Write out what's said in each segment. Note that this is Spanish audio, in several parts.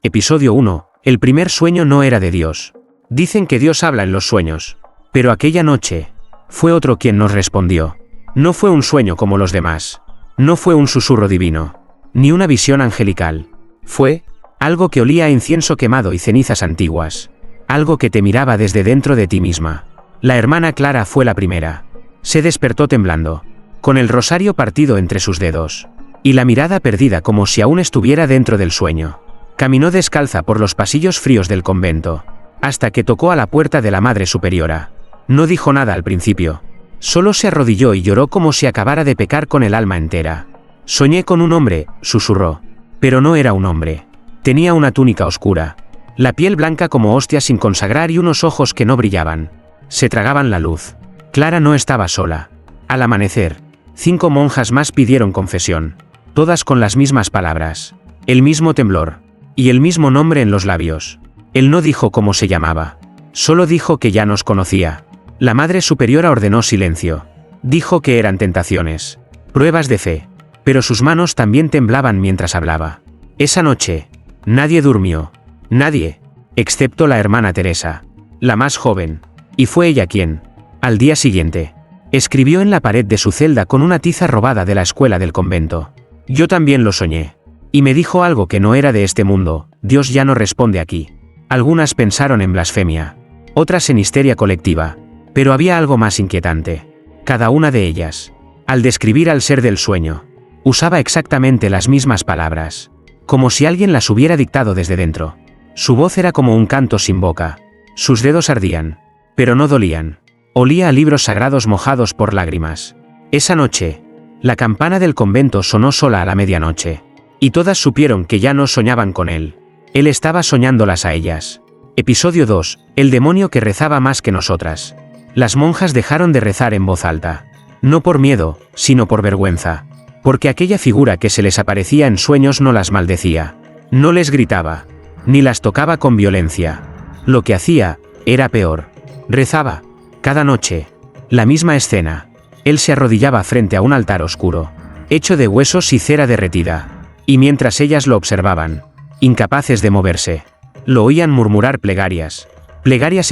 Episodio 1. El primer sueño no era de Dios. Dicen que Dios habla en los sueños. Pero aquella noche, fue otro quien nos respondió. No fue un sueño como los demás. No fue un susurro divino. Ni una visión angelical. Fue algo que olía a incienso quemado y cenizas antiguas. Algo que te miraba desde dentro de ti misma. La hermana Clara fue la primera. Se despertó temblando, con el rosario partido entre sus dedos, y la mirada perdida como si aún estuviera dentro del sueño. Caminó descalza por los pasillos fríos del convento, hasta que tocó a la puerta de la Madre Superiora. No dijo nada al principio. Solo se arrodilló y lloró como si acabara de pecar con el alma entera. Soñé con un hombre, susurró. Pero no era un hombre. Tenía una túnica oscura, la piel blanca como hostia sin consagrar y unos ojos que no brillaban. Se tragaban la luz. Clara no estaba sola. Al amanecer, 5 monjas más pidieron confesión, todas con las mismas palabras, el mismo temblor, y el mismo nombre en los labios. Él no dijo cómo se llamaba. Solo dijo que ya nos conocía. La Madre Superiora ordenó silencio. Dijo que eran tentaciones, pruebas de fe. Pero sus manos también temblaban mientras hablaba. Esa noche, nadie durmió. Nadie, excepto la hermana Teresa, la más joven. Y fue ella quien, al día siguiente, escribió en la pared de su celda con una tiza robada de la escuela del convento. Yo también lo soñé. Y me dijo algo que no era de este mundo. Dios ya no responde aquí. Algunas pensaron en blasfemia, otras en histeria colectiva, pero había algo más inquietante. Cada una de ellas, al describir al ser del sueño, usaba exactamente las mismas palabras, como si alguien las hubiera dictado desde dentro. Su voz era como un canto sin boca. Sus dedos ardían, pero no dolían. Olía a libros sagrados mojados por lágrimas. Esa noche, la campana del convento sonó sola a la medianoche. Y todas supieron que ya no soñaban con él. Él estaba soñándolas a ellas. Episodio 2. El demonio que rezaba más que nosotras. Las monjas dejaron de rezar en voz alta. No por miedo, sino por vergüenza. Porque aquella figura que se les aparecía en sueños no las maldecía. No les gritaba. Ni las tocaba con violencia. Lo que hacía, era peor. Rezaba. Cada noche. La misma escena. Él se arrodillaba frente a un altar oscuro, hecho de huesos y cera derretida. Y mientras ellas lo observaban, incapaces de moverse, lo oían murmurar plegarias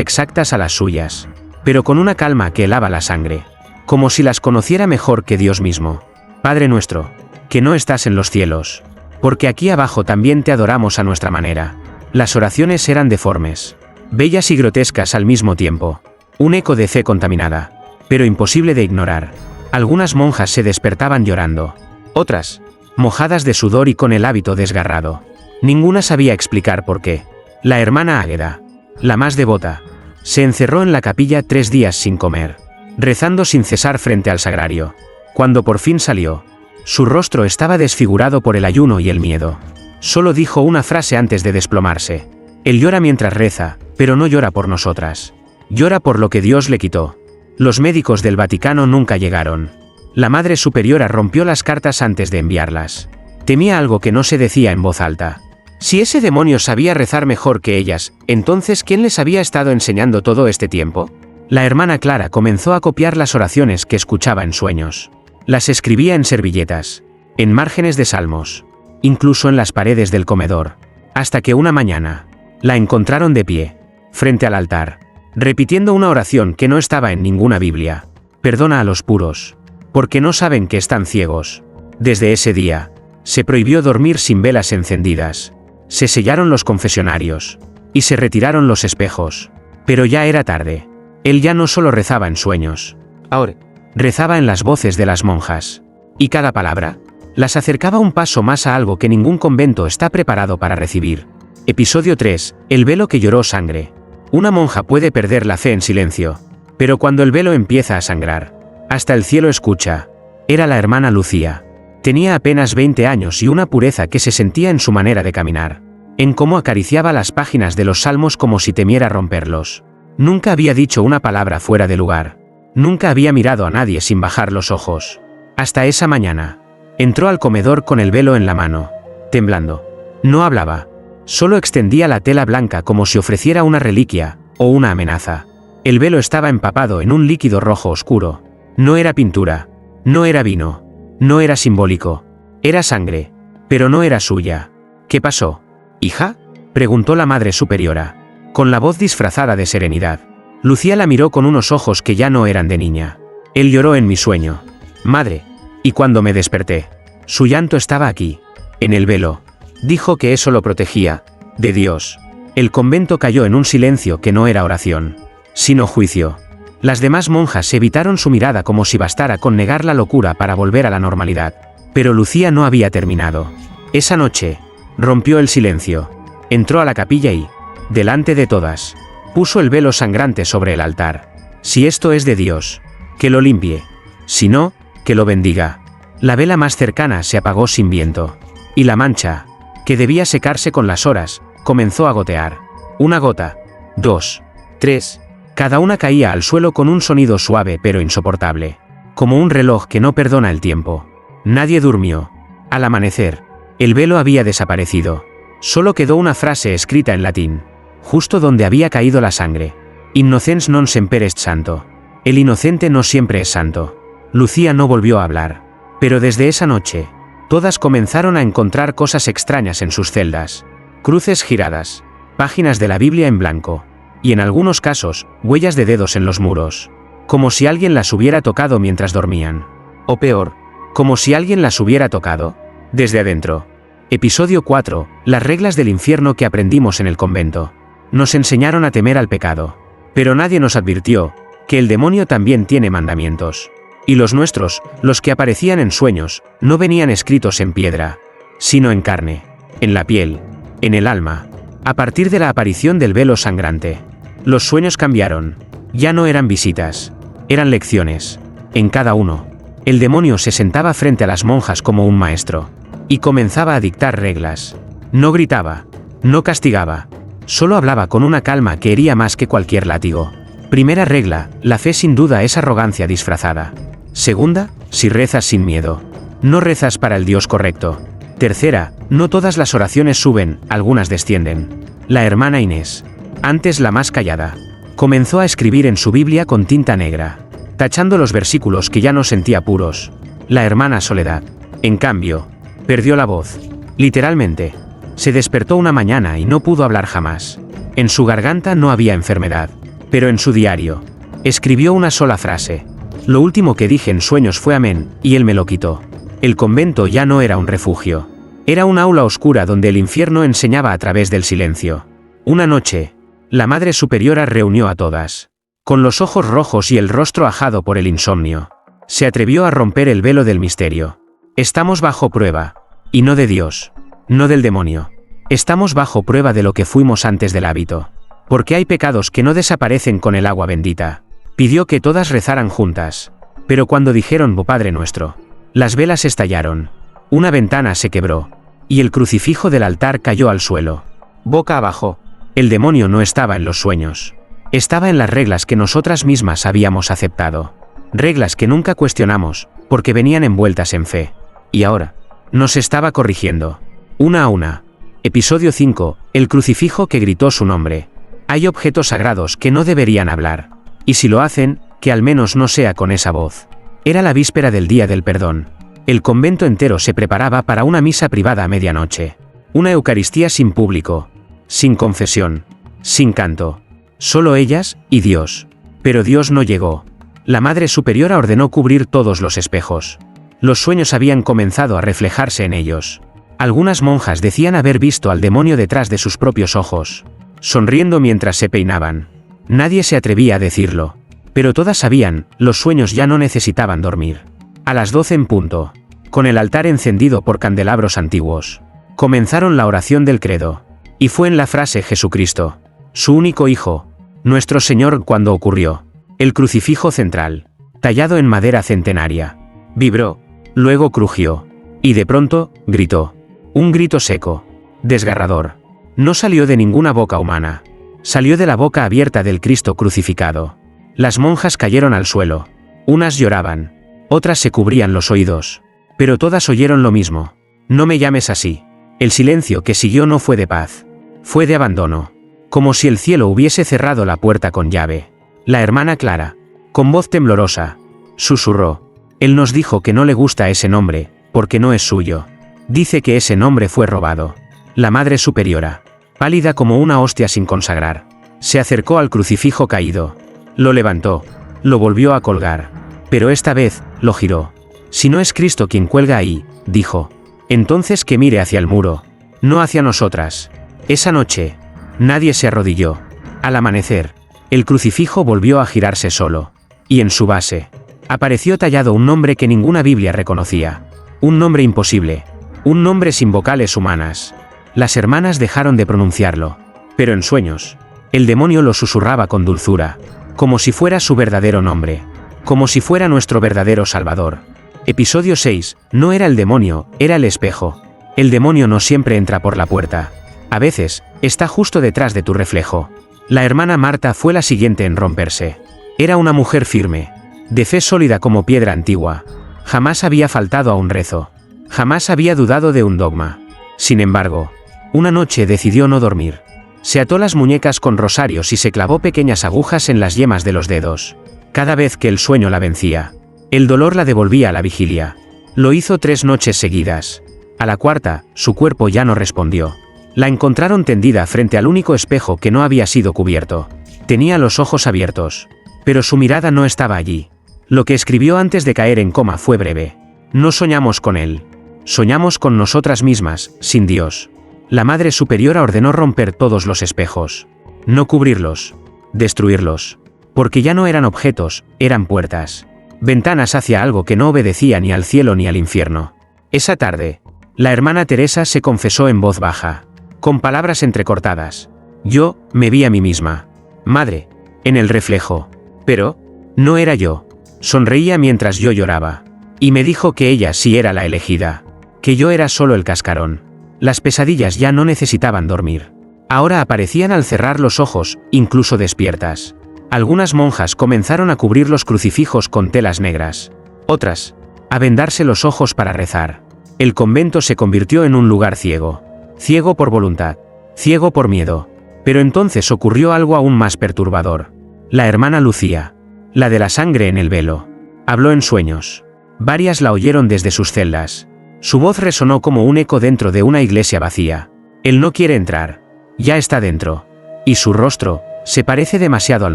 exactas a las suyas, pero con una calma que helaba la sangre, como si las conociera mejor que Dios mismo. Padre nuestro, que no estás en los cielos, porque aquí abajo también te adoramos a nuestra manera. Las oraciones eran deformes, bellas y grotescas al mismo tiempo, un eco de fe contaminada, pero imposible de ignorar. Algunas monjas se despertaban llorando, otras, mojadas de sudor y con el hábito desgarrado. Ninguna sabía explicar por qué. La hermana Águeda, la más devota, se encerró en la capilla 3 días sin comer, rezando sin cesar frente al sagrario. Cuando por fin salió, su rostro estaba desfigurado por el ayuno y el miedo. Solo dijo una frase antes de desplomarse. Él llora mientras reza, pero no llora por nosotras. Llora por lo que Dios le quitó. Los médicos del Vaticano nunca llegaron. La Madre Superiora rompió las cartas antes de enviarlas. Temía algo que no se decía en voz alta. Si ese demonio sabía rezar mejor que ellas, entonces ¿quién les había estado enseñando todo este tiempo? La hermana Clara comenzó a copiar las oraciones que escuchaba en sueños. Las escribía en servilletas, en márgenes de salmos, incluso en las paredes del comedor, hasta que una mañana, la encontraron de pie, frente al altar, repitiendo una oración que no estaba en ninguna Biblia. Perdona a los puros, porque no saben que están ciegos. Desde ese día, se prohibió dormir sin velas encendidas. Se sellaron los confesionarios, y se retiraron los espejos. Pero ya era tarde. Él ya no solo rezaba en sueños. Ahora, rezaba en las voces de las monjas. Y cada palabra, las acercaba un paso más a algo que ningún convento está preparado para recibir. Episodio 3. El velo que lloró sangre. Una monja puede perder la fe en silencio, pero cuando el velo empieza a sangrar, hasta el cielo escucha. Era la hermana Lucía. Tenía apenas 20 años y una pureza que se sentía en su manera de caminar, en cómo acariciaba las páginas de los salmos como si temiera romperlos. Nunca había dicho una palabra fuera de lugar. Nunca había mirado a nadie sin bajar los ojos. Hasta esa mañana. Entró al comedor con el velo en la mano, temblando. No hablaba. Solo extendía la tela blanca como si ofreciera una reliquia, o una amenaza. El velo estaba empapado en un líquido rojo oscuro. No era pintura. No era vino. No era simbólico. Era sangre. Pero no era suya. ¿Qué pasó? ¿Hija? preguntó la Madre Superiora, con la voz disfrazada de serenidad. Lucía la miró con unos ojos que ya no eran de niña. Él lloró en mi sueño. Madre. Y cuando me desperté, su llanto estaba aquí, en el velo. Dijo que eso lo protegía, de Dios. El convento cayó en un silencio que no era oración, sino juicio. Las demás monjas evitaron su mirada como si bastara con negar la locura para volver a la normalidad. Pero Lucía no había terminado. Esa noche, rompió el silencio. Entró a la capilla y, delante de todas, puso el velo sangrante sobre el altar. Si esto es de Dios, que lo limpie. Si no, que lo bendiga. La vela más cercana se apagó sin viento. Y la mancha, que debía secarse con las horas, comenzó a gotear. Una gota, 2, 3, cada una caía al suelo con un sonido suave pero insoportable. Como un reloj que no perdona el tiempo. Nadie durmió. Al amanecer, el velo había desaparecido. Solo quedó una frase escrita en latín, justo donde había caído la sangre. Innocens non semper est santo. El inocente no siempre es santo. Lucía no volvió a hablar. Pero desde esa noche, todas comenzaron a encontrar cosas extrañas en sus celdas. Cruces giradas, páginas de la Biblia en blanco, y en algunos casos, huellas de dedos en los muros. Como si alguien las hubiera tocado mientras dormían. O peor, como si alguien las hubiera tocado, desde adentro. Episodio 4. Las reglas del infierno que aprendimos en el convento. Nos enseñaron a temer al pecado. Pero nadie nos advirtió que el demonio también tiene mandamientos. Y los nuestros, los que aparecían en sueños, no venían escritos en piedra, sino en carne, en la piel, en el alma, a partir de la aparición del velo sangrante. Los sueños cambiaron. Ya no eran visitas, eran lecciones. En cada uno, el demonio se sentaba frente a las monjas como un maestro, y comenzaba a dictar reglas. No gritaba, no castigaba, solo hablaba con una calma que hería más que cualquier látigo. Primera regla, la fe sin duda es arrogancia disfrazada. Segunda, si rezas sin miedo, no rezas para el Dios correcto. Tercera, no todas las oraciones suben, algunas descienden. La hermana Inés, antes la más callada, comenzó a escribir en su Biblia con tinta negra, tachando los versículos que ya no sentía puros. La hermana Soledad, en cambio, perdió la voz. Literalmente, se despertó una mañana y no pudo hablar jamás. En su garganta no había enfermedad, pero en su diario, escribió una sola frase. Lo último que dije en sueños fue amén, y él me lo quitó. El convento ya no era un refugio. Era un aula oscura donde el infierno enseñaba a través del silencio. Una noche, la Madre Superiora reunió a todas. Con los ojos rojos y el rostro ajado por el insomnio, se atrevió a romper el velo del misterio. Estamos bajo prueba, y no de Dios, no del demonio. Estamos bajo prueba de lo que fuimos antes del hábito. Porque hay pecados que no desaparecen con el agua bendita. Pidió que todas rezaran juntas. Pero cuando dijeron «Oh Padre nuestro», las velas estallaron. Una ventana se quebró. Y el crucifijo del altar cayó al suelo. Boca abajo. El demonio no estaba en los sueños. Estaba en las reglas que nosotras mismas habíamos aceptado. Reglas que nunca cuestionamos, porque venían envueltas en fe. Y ahora, nos estaba corrigiendo. Una a una. Episodio 5. El crucifijo que gritó su nombre. Hay objetos sagrados que no deberían hablar. Y si lo hacen, que al menos no sea con esa voz. Era la víspera del Día del Perdón. El convento entero se preparaba para una misa privada a medianoche. Una Eucaristía sin público, sin confesión, sin canto. Solo ellas y Dios. Pero Dios no llegó. La Madre Superiora ordenó cubrir todos los espejos. Los sueños habían comenzado a reflejarse en ellos. Algunas monjas decían haber visto al demonio detrás de sus propios ojos, sonriendo mientras se peinaban. Nadie se atrevía a decirlo. Pero todas sabían, los sueños ya no necesitaban dormir. A las 12 en punto, con el altar encendido por candelabros antiguos, comenzaron la oración del credo. Y fue en la frase Jesucristo, su único Hijo, nuestro Señor, cuando ocurrió. El crucifijo central, tallado en madera centenaria, vibró, luego crujió, y de pronto, gritó. Un grito seco, desgarrador. No salió de ninguna boca humana. Salió de la boca abierta del Cristo crucificado. Las monjas cayeron al suelo. Unas lloraban, otras se cubrían los oídos. Pero todas oyeron lo mismo. No me llames así. El silencio que siguió no fue de paz. Fue de abandono. Como si el cielo hubiese cerrado la puerta con llave. La hermana Clara, con voz temblorosa, susurró. Él nos dijo que no le gusta ese nombre, porque no es suyo. Dice que ese nombre fue robado. La Madre Superiora, pálida como una hostia sin consagrar. Se acercó al crucifijo caído. Lo levantó. Lo volvió a colgar. Pero esta vez, lo giró. Si no es Cristo quien cuelga ahí, dijo. Entonces que mire hacia el muro. No hacia nosotras. Esa noche, nadie se arrodilló. Al amanecer, el crucifijo volvió a girarse solo. Y en su base, apareció tallado un nombre que ninguna Biblia reconocía. Un nombre imposible. Un nombre sin vocales humanas. Las hermanas dejaron de pronunciarlo. Pero en sueños, el demonio lo susurraba con dulzura. Como si fuera su verdadero nombre. Como si fuera nuestro verdadero Salvador. Episodio 6. No era el demonio, era el espejo. El demonio no siempre entra por la puerta. A veces, está justo detrás de tu reflejo. La hermana Marta fue la siguiente en romperse. Era una mujer firme. De fe sólida como piedra antigua. Jamás había faltado a un rezo. Jamás había dudado de un dogma. Sin embargo, una noche decidió no dormir. Se ató las muñecas con rosarios y se clavó pequeñas agujas en las yemas de los dedos. Cada vez que el sueño la vencía, el dolor la devolvía a la vigilia. Lo hizo 3 noches seguidas. A la cuarta, su cuerpo ya no respondió. La encontraron tendida frente al único espejo que no había sido cubierto. Tenía los ojos abiertos. Pero su mirada no estaba allí. Lo que escribió antes de caer en coma fue breve. No soñamos con él. Soñamos con nosotras mismas, sin Dios. La Madre Superiora ordenó romper todos los espejos. No cubrirlos. Destruirlos. Porque ya no eran objetos, eran puertas. Ventanas hacia algo que no obedecía ni al cielo ni al infierno. Esa tarde, la hermana Teresa se confesó en voz baja, con palabras entrecortadas. Yo, me vi a mí misma. Madre, en el reflejo. Pero, no era yo. Sonreía mientras yo lloraba. Y me dijo que ella sí era la elegida. Que yo era solo el cascarón. Las pesadillas ya no necesitaban dormir. Ahora aparecían al cerrar los ojos, incluso despiertas. Algunas monjas comenzaron a cubrir los crucifijos con telas negras. Otras, a vendarse los ojos para rezar. El convento se convirtió en un lugar ciego. Ciego por voluntad. Ciego por miedo. Pero entonces ocurrió algo aún más perturbador. La hermana Lucía, la de la sangre en el velo, habló en sueños. Varias la oyeron desde sus celdas. Su voz resonó como un eco dentro de una iglesia vacía. Él no quiere entrar. Ya está dentro. Y su rostro se parece demasiado al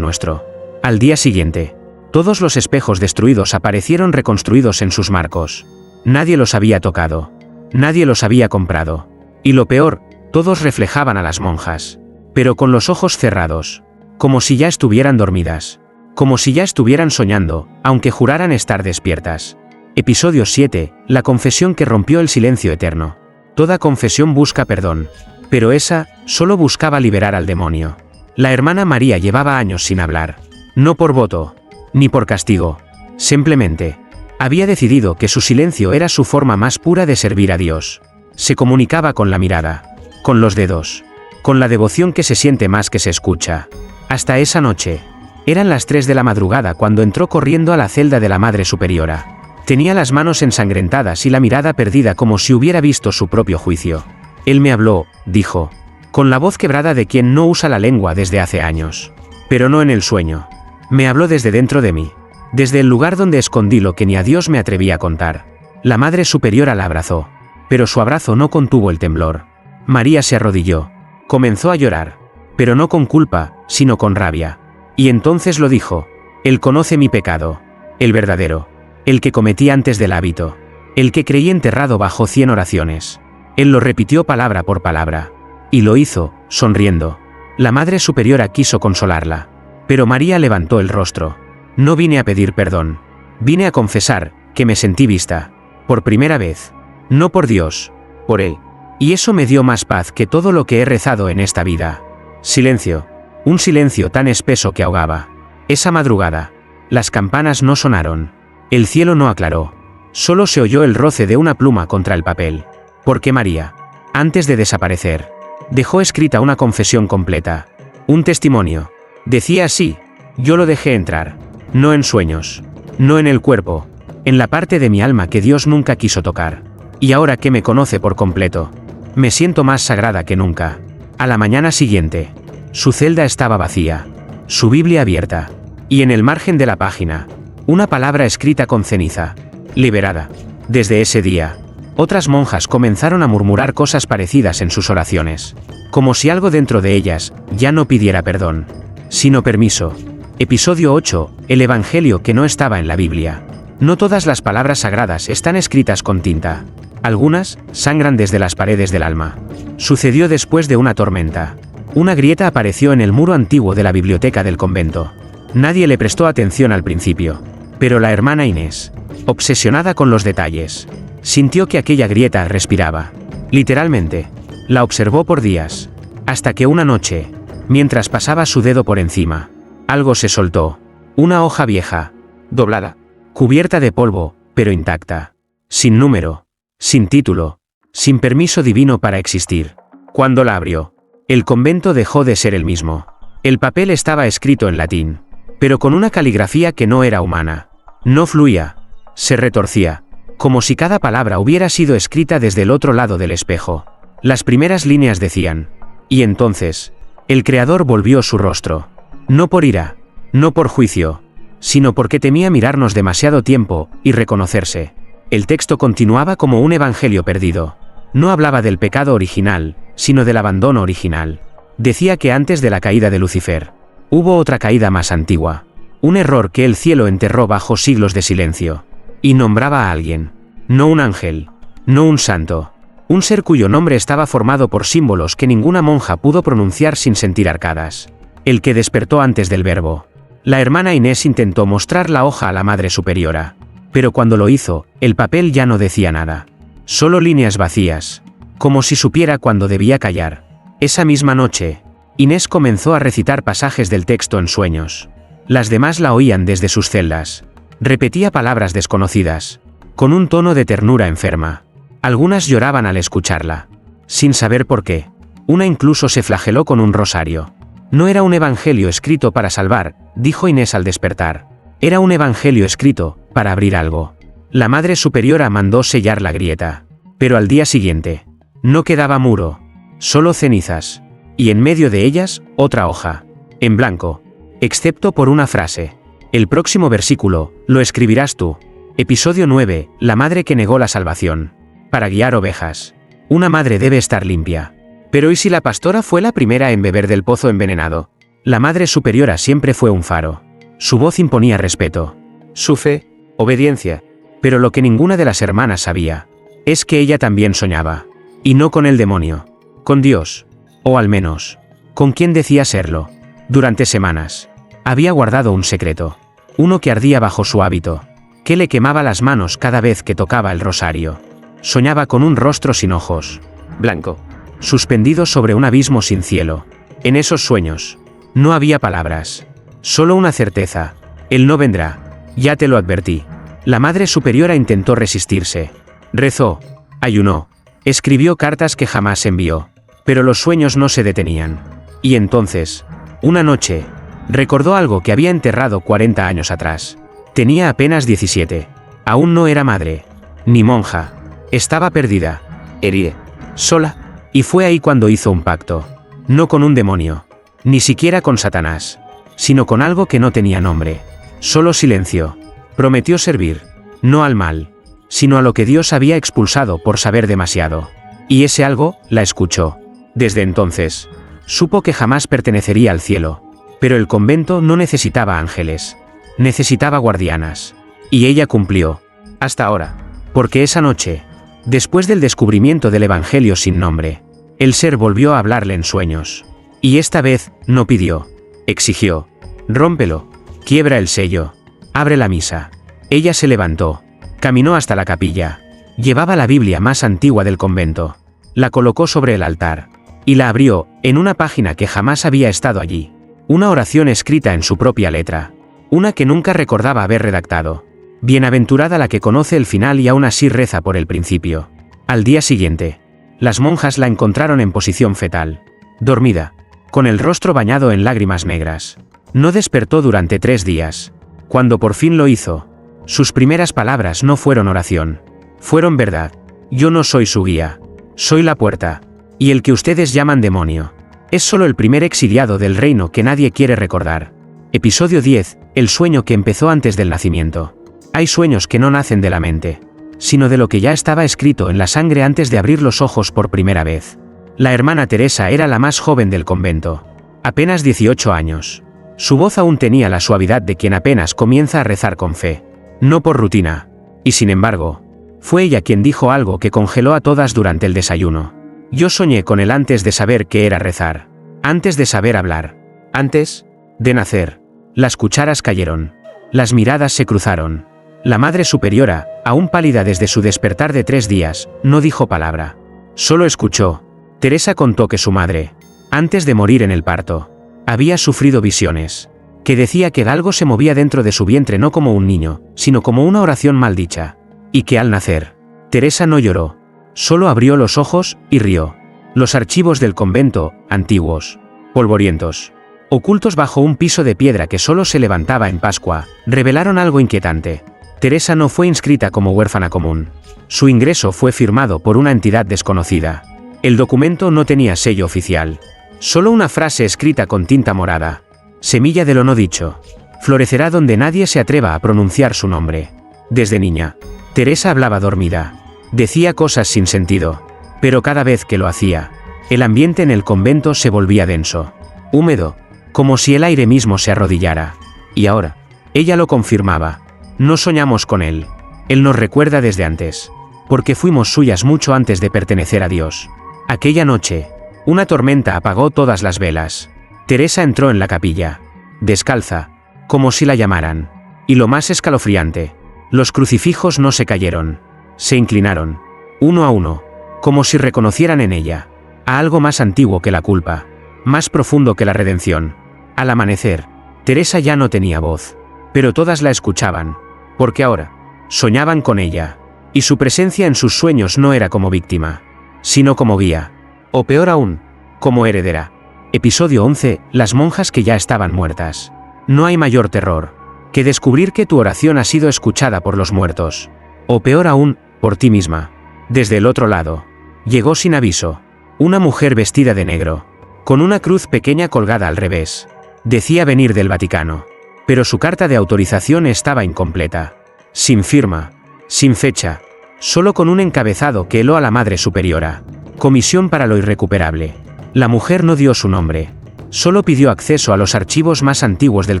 nuestro. Al día siguiente, todos los espejos destruidos aparecieron reconstruidos en sus marcos. Nadie los había tocado. Nadie los había comprado. Y lo peor, todos reflejaban a las monjas. Pero con los ojos cerrados. Como si ya estuvieran dormidas. Como si ya estuvieran soñando, aunque juraran estar despiertas. Episodio 7. La confesión que rompió el silencio eterno. Toda confesión busca perdón. Pero esa, solo buscaba liberar al demonio. La hermana María llevaba años sin hablar. No por voto. Ni por castigo. Simplemente. Había decidido que su silencio era su forma más pura de servir a Dios. Se comunicaba con la mirada. Con los dedos. Con la devoción que se siente más que se escucha. Hasta esa noche. Eran las 3 de la madrugada cuando entró corriendo a la celda de la Madre Superiora. Tenía las manos ensangrentadas y la mirada perdida como si hubiera visto su propio juicio. Él me habló, dijo, con la voz quebrada de quien no usa la lengua desde hace años. Pero no en el sueño. Me habló desde dentro de mí. Desde el lugar donde escondí lo que ni a Dios me atrevía a contar. La Madre Superiora la abrazó. Pero su abrazo no contuvo el temblor. María se arrodilló. Comenzó a llorar. Pero no con culpa, sino con rabia. Y entonces lo dijo. Él conoce mi pecado. El verdadero. El que cometí antes del hábito. El que creí enterrado bajo 100 oraciones. Él lo repitió palabra por palabra. Y lo hizo, sonriendo. La Madre Superiora quiso consolarla. Pero María levantó el rostro. No vine a pedir perdón. Vine a confesar, que me sentí vista. Por primera vez. No por Dios. Por Él. Y eso me dio más paz que todo lo que he rezado en esta vida. Silencio. Un silencio tan espeso que ahogaba. Esa madrugada. Las campanas no sonaron. El cielo no aclaró. Solo se oyó el roce de una pluma contra el papel. Porque María, antes de desaparecer, dejó escrita una confesión completa. Un testimonio. Decía así: yo lo dejé entrar. No en sueños. No en el cuerpo. En la parte de mi alma que Dios nunca quiso tocar. Y ahora que me conoce por completo, me siento más sagrada que nunca. A la mañana siguiente, su celda estaba vacía. Su Biblia abierta. Y en el margen de la página, una palabra escrita con ceniza. Liberada. Desde ese día, otras monjas comenzaron a murmurar cosas parecidas en sus oraciones. como si algo dentro de ellas ya no pidiera perdón, sino permiso. Episodio 8, el Evangelio que no estaba en la Biblia. No todas las palabras sagradas están escritas con tinta. Algunas sangran desde las paredes del alma. Sucedió después de una tormenta. Una grieta apareció en el muro antiguo de la biblioteca del convento. Nadie le prestó atención al principio, pero la hermana Inés, obsesionada con los detalles, sintió que aquella grieta respiraba. Literalmente, la observó por días, hasta que una noche, mientras pasaba su dedo por encima, algo se soltó. Una hoja vieja, doblada, cubierta de polvo, pero intacta. Sin número, sin título, sin permiso divino para existir. Cuando la abrió, el convento dejó de ser el mismo. El papel estaba escrito en latín, pero con una caligrafía que no era humana. No fluía, se retorcía, como si cada palabra hubiera sido escrita desde el otro lado del espejo. Las primeras líneas decían: y entonces, el Creador volvió su rostro. No por ira, no por juicio, sino porque temía mirarnos demasiado tiempo y reconocerse. El texto continuaba como un evangelio perdido. No hablaba del pecado original, sino del abandono original. Decía que antes de la caída de Lucifer, hubo otra caída más antigua. Un error que el cielo enterró bajo siglos de silencio. Y nombraba a alguien. No un ángel, no un santo. Un ser cuyo nombre estaba formado por símbolos que ninguna monja pudo pronunciar sin sentir arcadas. El que despertó antes del verbo. La hermana Inés intentó mostrar la hoja a la Madre Superiora. Pero cuando lo hizo, el papel ya no decía nada. Solo líneas vacías. Como si supiera cuándo debía callar. Esa misma noche, Inés comenzó a recitar pasajes del texto en sueños. Las demás la oían desde sus celdas. Repetía palabras desconocidas, con un tono de ternura enferma. Algunas lloraban al escucharla, sin saber por qué. Una incluso se flageló con un rosario. No era un evangelio escrito para salvar, dijo Inés al despertar. Era un evangelio escrito para abrir algo. La Madre Superiora mandó sellar la grieta. Pero al día siguiente, no quedaba muro, solo cenizas. Y en medio de ellas, otra hoja, en blanco, excepto por una frase. El próximo versículo, lo escribirás tú. Episodio 9, la madre que negó la salvación. Para guiar ovejas, una madre debe estar limpia. Pero ¿y si la pastora fue la primera en beber del pozo envenenado? La Madre Superiora siempre fue un faro. Su voz imponía respeto. Su fe, obediencia. Pero lo que ninguna de las hermanas sabía, es que ella también soñaba. Y no con el demonio. Con Dios. O al menos, con quien decía serlo. Durante semanas, había guardado un secreto. Uno que ardía bajo su hábito. Que le quemaba las manos cada vez que tocaba el rosario. Soñaba con un rostro sin ojos, blanco, suspendido sobre un abismo sin cielo. En esos sueños, no había palabras, solo una certeza: Él no vendrá, ya te lo advertí. La Madre Superiora intentó resistirse. Rezó, ayunó, escribió cartas que jamás envió. Pero los sueños no se detenían. Y entonces, una noche, recordó algo que había enterrado 40 años atrás. Tenía apenas 17. Aún no era madre, ni monja. Estaba perdida, herida, sola. Y fue ahí cuando hizo un pacto. No con un demonio, ni siquiera con Satanás, sino con algo que no tenía nombre. Solo silencio. Prometió servir, no al mal, sino a lo que Dios había expulsado por saber demasiado. Y ese algo, la escuchó. Desde entonces, supo que jamás pertenecería al cielo. Pero el convento no necesitaba ángeles. Necesitaba guardianas. Y ella cumplió. Hasta ahora. Porque esa noche, después del descubrimiento del Evangelio sin nombre, el ser volvió a hablarle en sueños. Y esta vez, no pidió. Exigió. Rómpelo. Quiebra el sello. Abre la misa. Ella se levantó. Caminó hasta la capilla. Llevaba la Biblia más antigua del convento. La colocó sobre el altar. Y la abrió, en una página que jamás había estado allí. Una oración escrita en su propia letra. Una que nunca recordaba haber redactado. Bienaventurada la que conoce el final y aún así reza por el principio. Al día siguiente, las monjas la encontraron en posición fetal. Dormida, con el rostro bañado en lágrimas negras. No despertó durante 3 días. Cuando por fin lo hizo, sus primeras palabras no fueron oración. Fueron verdad. Yo no soy su guía. Soy la puerta. Y el que ustedes llaman demonio es solo el primer exiliado del reino que nadie quiere recordar. Episodio 10, el sueño que empezó antes del nacimiento. Hay sueños que no nacen de la mente, sino de lo que ya estaba escrito en la sangre antes de abrir los ojos por primera vez. La hermana Teresa era la más joven del convento. Apenas 18 años. Su voz aún tenía la suavidad de quien apenas comienza a rezar con fe. No por rutina. Y sin embargo, fue ella quien dijo algo que congeló a todas durante el desayuno. Yo soñé con él antes de saber qué era rezar. Antes de saber hablar. Antes de nacer. Las cucharas cayeron. Las miradas se cruzaron. La Madre Superiora, aún pálida desde su despertar de 3 días, no dijo palabra. Solo escuchó. Teresa contó que su madre, antes de morir en el parto, había sufrido visiones. Que decía que algo se movía dentro de su vientre no como un niño, sino como una oración maldicha. Y que al nacer, Teresa no lloró. Solo abrió los ojos y rió. Los archivos del convento, antiguos, polvorientos, ocultos bajo un piso de piedra que solo se levantaba en Pascua, revelaron algo inquietante. Teresa no fue inscrita como huérfana común. Su ingreso fue firmado por una entidad desconocida. El documento no tenía sello oficial. Solo una frase escrita con tinta morada. Semilla de lo no dicho. Florecerá donde nadie se atreva a pronunciar su nombre. Desde niña, Teresa hablaba dormida. Decía cosas sin sentido. Pero cada vez que lo hacía, el ambiente en el convento se volvía denso. Húmedo. Como si el aire mismo se arrodillara. Y ahora, ella lo confirmaba. No soñamos con él. Él nos recuerda desde antes. Porque fuimos suyas mucho antes de pertenecer a Dios. Aquella noche, una tormenta apagó todas las velas. Teresa entró en la capilla. Descalza. Como si la llamaran. Y lo más escalofriante. Los crucifijos no se cayeron. Se inclinaron. Uno a uno. Como si reconocieran en ella a algo más antiguo que la culpa. Más profundo que la redención. Al amanecer, Teresa ya no tenía voz. Pero todas la escuchaban. Porque ahora, soñaban con ella. Y su presencia en sus sueños no era como víctima, sino como guía. O peor aún, como heredera. Episodio 11. Las monjas que ya estaban muertas. No hay mayor terror que descubrir que tu oración ha sido escuchada por los muertos. O peor aún, por ti misma. Desde el otro lado, llegó sin aviso. Una mujer vestida de negro. Con una cruz pequeña colgada al revés. Decía venir del Vaticano. Pero su carta de autorización estaba incompleta. Sin firma. Sin fecha. Solo con un encabezado que heló a la Madre Superiora. Comisión para lo irrecuperable. La mujer no dio su nombre. Solo pidió acceso a los archivos más antiguos del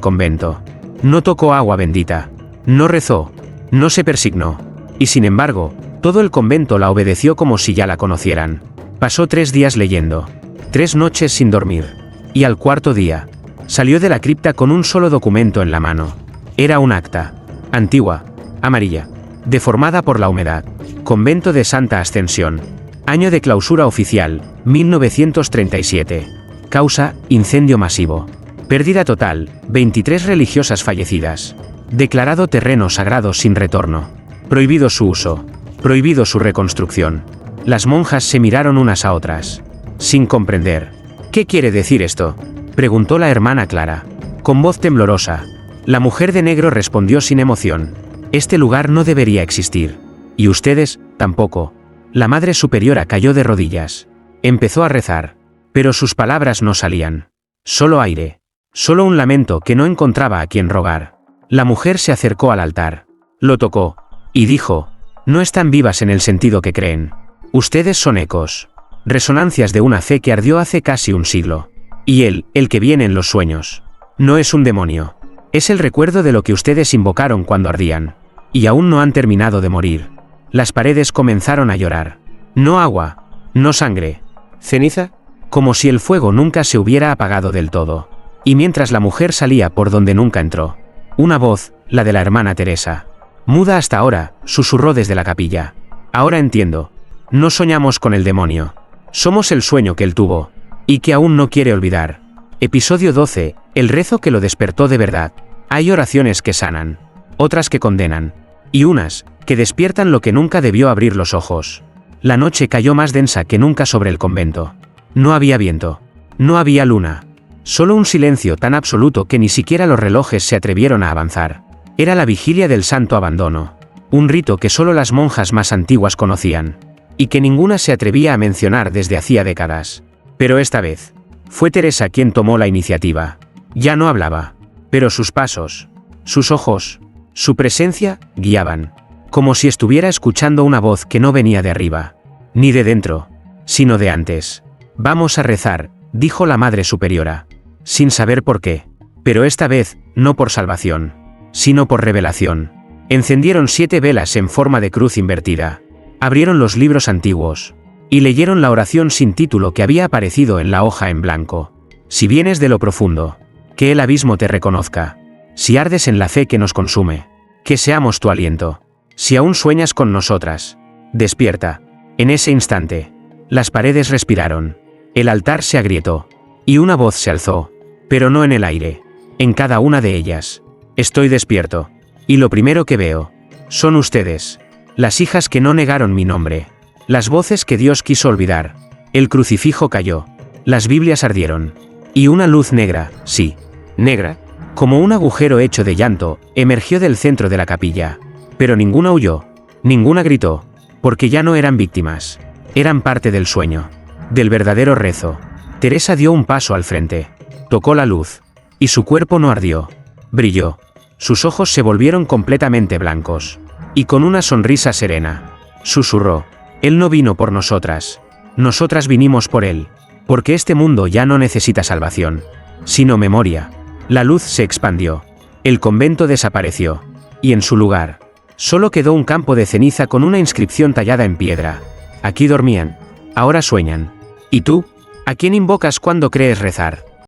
convento. No tocó agua bendita. No rezó. No se persignó. Y sin embargo, todo el convento la obedeció como si ya la conocieran. Pasó 3 días leyendo. 3 noches sin dormir. Y al 4.º día, salió de la cripta con un solo documento en la mano. Era un acta. Antigua. Amarilla. Deformada por la humedad. Convento de Santa Ascensión. Año de clausura oficial, 1937. Causa, incendio masivo. Pérdida total, 23 religiosas fallecidas. Declarado terreno sagrado sin retorno. Prohibido su uso. Prohibido su reconstrucción. Las monjas se miraron unas a otras. Sin comprender. ¿Qué quiere decir esto?, preguntó la hermana Clara. Con voz temblorosa. La mujer de negro respondió sin emoción. Este lugar no debería existir. Y ustedes, tampoco. La Madre Superiora cayó de rodillas. Empezó a rezar. Pero sus palabras no salían. Solo aire. Solo un lamento que no encontraba a quien rogar. La mujer se acercó al altar. Lo tocó. Y dijo: no están vivas en el sentido que creen. Ustedes son ecos. Resonancias de una fe que ardió hace casi un siglo. Y él, el que viene en los sueños, no es un demonio. Es el recuerdo de lo que ustedes invocaron cuando ardían. Y aún no han terminado de morir. Las paredes comenzaron a llorar. No agua. No sangre. ¿Ceniza? Como si el fuego nunca se hubiera apagado del todo. Y mientras la mujer salía por donde nunca entró, una voz, la de la hermana Teresa, muda hasta ahora, susurró desde la capilla. Ahora entiendo. No soñamos con el demonio. Somos el sueño que él tuvo. Y que aún no quiere olvidar. Episodio 12. El rezo que lo despertó de verdad. Hay oraciones que sanan. Otras que condenan. Y unas, que despiertan lo que nunca debió abrir los ojos. La noche cayó más densa que nunca sobre el convento. No había viento. No había luna. Solo un silencio tan absoluto que ni siquiera los relojes se atrevieron a avanzar. Era la vigilia del santo abandono. Un rito que solo las monjas más antiguas conocían. Y que ninguna se atrevía a mencionar desde hacía décadas. Pero esta vez, fue Teresa quien tomó la iniciativa. Ya no hablaba. Pero sus pasos, sus ojos, su presencia, guiaban. Como si estuviera escuchando una voz que no venía de arriba. Ni de dentro. Sino de antes. Vamos a rezar, dijo la Madre Superiora, sin saber por qué. Pero esta vez, no por salvación, sino por revelación. Encendieron 7 velas en forma de cruz invertida. Abrieron los libros antiguos. Y leyeron la oración sin título que había aparecido en la hoja en blanco. Si vienes de lo profundo, que el abismo te reconozca. Si ardes en la fe que nos consume, que seamos tu aliento. Si aún sueñas con nosotras, despierta. En ese instante, las paredes respiraron. El altar se agrietó. Y una voz se alzó. Pero no en el aire. En cada una de ellas. Estoy despierto. Y lo primero que veo, son ustedes. Las hijas que no negaron mi nombre. Las voces que Dios quiso olvidar. El crucifijo cayó. Las Biblias ardieron. Y una luz negra, sí, negra, como un agujero hecho de llanto, emergió del centro de la capilla. Pero ninguna huyó. Ninguna gritó. Porque ya no eran víctimas. Eran parte del sueño. Del verdadero rezo. Teresa dio un paso al frente. Tocó la luz. Y su cuerpo no ardió. Brilló. Sus ojos se volvieron completamente blancos. Y con una sonrisa serena, susurró. Él no vino por nosotras. Nosotras vinimos por él. Porque este mundo ya no necesita salvación, sino memoria. La luz se expandió. El convento desapareció. Y en su lugar, solo quedó un campo de ceniza con una inscripción tallada en piedra. Aquí dormían. Ahora sueñan. ¿Y tú? ¿A quién invocas cuando crees rezar?